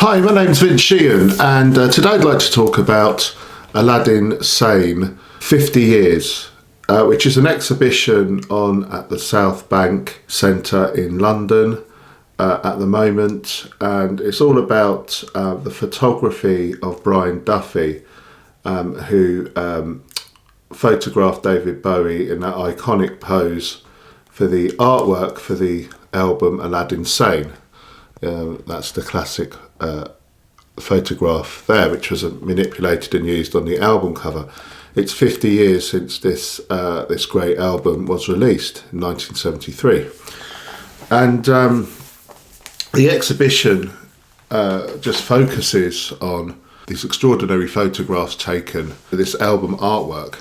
Hi, my name's Vince Sheehan, and today I'd like to talk about Aladdin Sane 50 Years, which is an exhibition on at the South Bank Centre in London at the moment, and it's all about the photography of Brian Duffy, who photographed David Bowie in that iconic pose for the artwork for the album Aladdin Sane. That's the classic photograph there, which was manipulated and used on the album cover. It's 50 years since this great album was released in 1973, and the exhibition just focuses on these extraordinary photographs taken for this album artwork,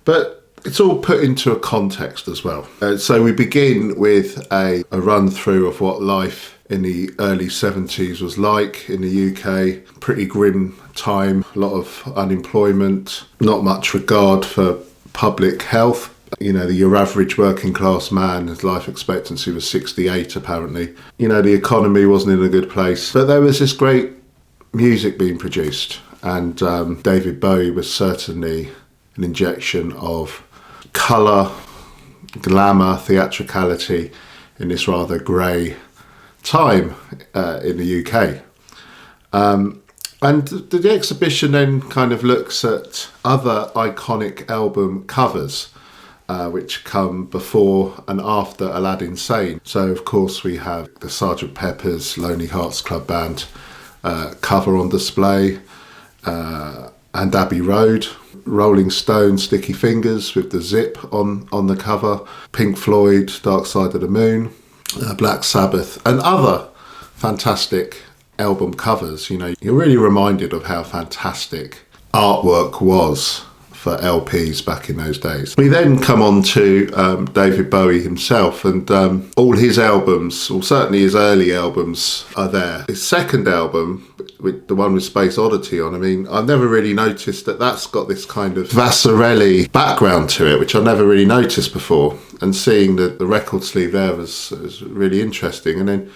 but it's all put into a context as well. So we begin with a run through of what life in the early 70s was like in the UK. Pretty grim time, a lot of unemployment, not much regard for public health. You know, your average working class man, his life expectancy was 68 apparently. You know, the economy wasn't in a good place, but there was this great music being produced, and David Bowie was certainly an injection of colour, glamour, theatricality in this rather grey time in the UK. And the exhibition then kind of looks at other iconic album covers which come before and after Aladdin Sane. So of course we have the Sgt. Pepper's Lonely Hearts Club Band cover on display, and Abbey Road, Rolling Stone Sticky Fingers with the zip on the cover, Pink Floyd Dark Side of the Moon, Black Sabbath, and other fantastic album covers. You know, you're really reminded of how fantastic artwork was for LPs back in those days. We then come on to David Bowie himself, and all his albums, or certainly his early albums, are there. His second album, with the one with Space Oddity on, I mean, I've never really noticed that's got this kind of Vasarely background to it, which I've never really noticed before. And seeing the record sleeve there was really interesting. And then,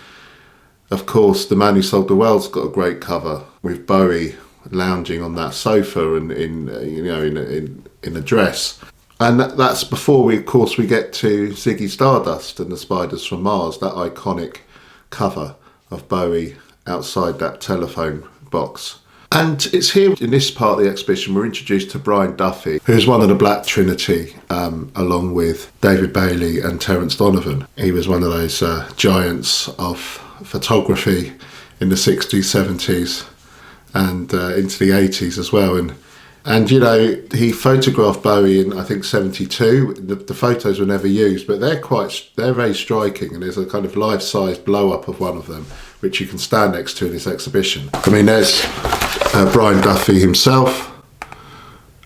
of course, The Man Who Sold the World's got a great cover with Bowie lounging on that sofa and in a dress. And that's before we get to Ziggy Stardust and the Spiders from Mars, that iconic cover of Bowie outside that telephone box. And it's here in this part of the exhibition we're introduced to Brian Duffy, who's one of the Black Trinity, along with David Bailey and Terence Donovan. He was one of those giants of photography in the 60s, 70s and into the 80s as well. And you know, he photographed Bowie in, I think, 72. The photos were never used, but they're very striking, and there's a kind of life-size blow-up of one of them, which you can stand next to in this exhibition. I mean, there's Brian Duffy himself,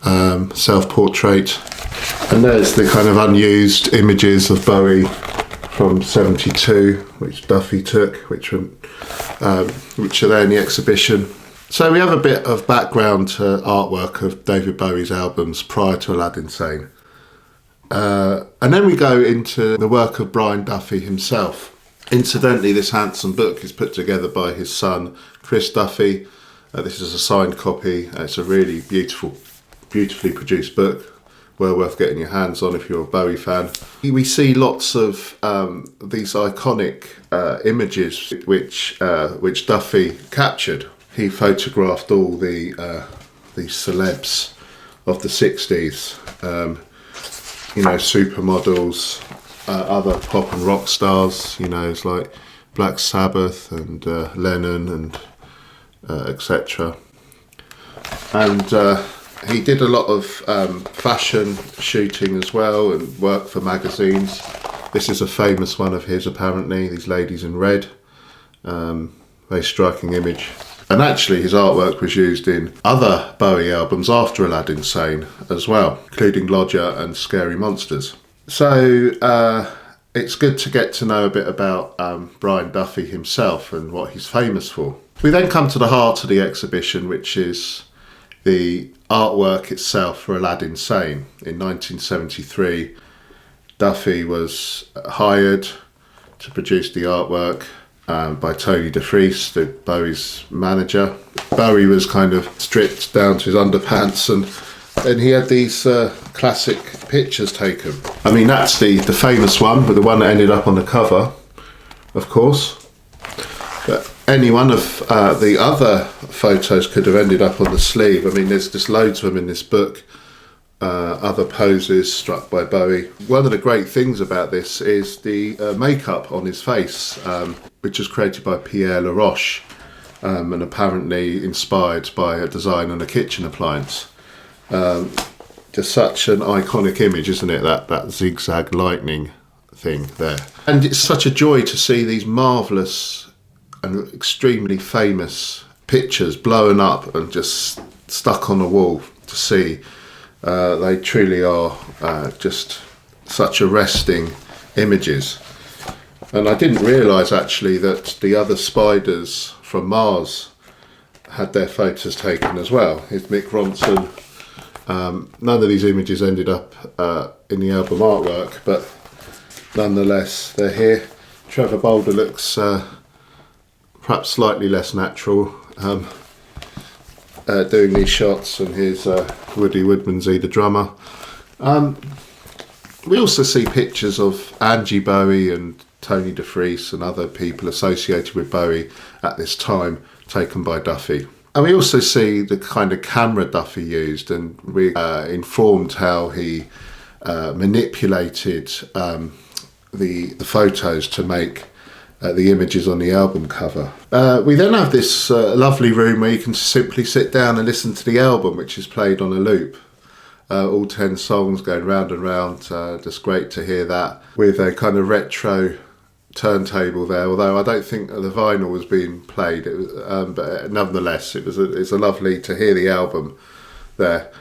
self-portrait, and there's the kind of unused images of Bowie from 72, which Duffy took, which are there in the exhibition. So we have a bit of background to artwork of David Bowie's albums prior to Aladdin Sane. And then we go into the work of Brian Duffy himself. Incidentally, this handsome book is put together by his son, Chris Duffy. This is a signed copy. It's a really beautifully produced book. Well worth getting your hands on if you're a Bowie fan. We see lots of these iconic images which Duffy captured. He photographed all the celebs of the 60s, supermodels, other pop and rock stars, it's like Black Sabbath and Lennon and etc. And he did a lot of fashion shooting as well and work for magazines. This is a famous one of his, apparently, these ladies in red. Very striking image. And actually his artwork was used in other Bowie albums after Aladdin Sane as well, including Lodger and Scary Monsters. So it's good to get to know a bit about Brian Duffy himself and what he's famous for. We then come to the heart of the exhibition, which is the artwork itself for Aladdin Sane. In 1973, Duffy was hired to produce the artwork. by Tony DeFries, Bowie's manager. Bowie was kind of stripped down to his underpants, and then he had these classic pictures taken. I mean, that's the famous one, but the one that ended up on the cover, of course. But any one of the other photos could have ended up on the sleeve. I mean, there's loads of them in this book. Other poses struck by Bowie. One of the great things about this is the makeup on his face, which was created by Pierre Laroche, and apparently inspired by a design on a kitchen appliance. Just such an iconic image, isn't it? That zigzag lightning thing there. And it's such a joy to see these marvellous and extremely famous pictures blown up and just stuck on a wall to see. They truly are just such arresting images. And I didn't realise actually that the other spiders from Mars had their photos taken as well. Here's Mick Ronson. None of these images ended up in the album artwork, but nonetheless they're here. Trevor Boulder looks perhaps slightly less natural doing these shots, and here's Woody Woodmansey, the drummer. We also see pictures of Angie Bowie and Tony DeFries and other people associated with Bowie at this time, taken by Duffy. And we also see the kind of camera Duffy used, and we informed how he manipulated the photos to make the images on the album cover. We then have this lovely room where you can simply sit down and listen to the album, which is played on a loop. All 10 songs going round and round. Just great to hear that with a kind of retro turntable there, although I don't think the vinyl was being played. It was, but nonetheless, it's a lovely to hear the album there.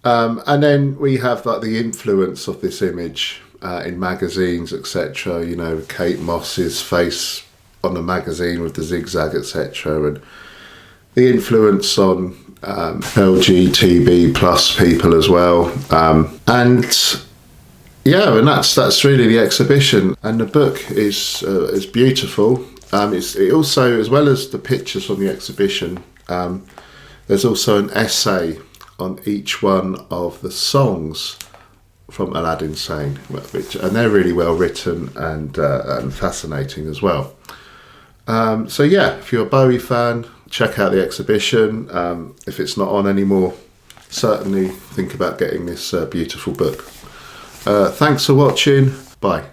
And then we have like the influence of this image in magazines, etc. You know, Kate Moss's face on a magazine with the zigzag, etc. And the influence on LGTB plus people as well. And that's really the exhibition. And the book is beautiful. It also, as well as the pictures from the exhibition, there's also an essay on each one of the songs from Aladdin Sane, and they're really well written and fascinating as well. If you're a Bowie fan, check out the exhibition. If it's not on anymore, certainly think about getting this beautiful book. Thanks for watching. Bye.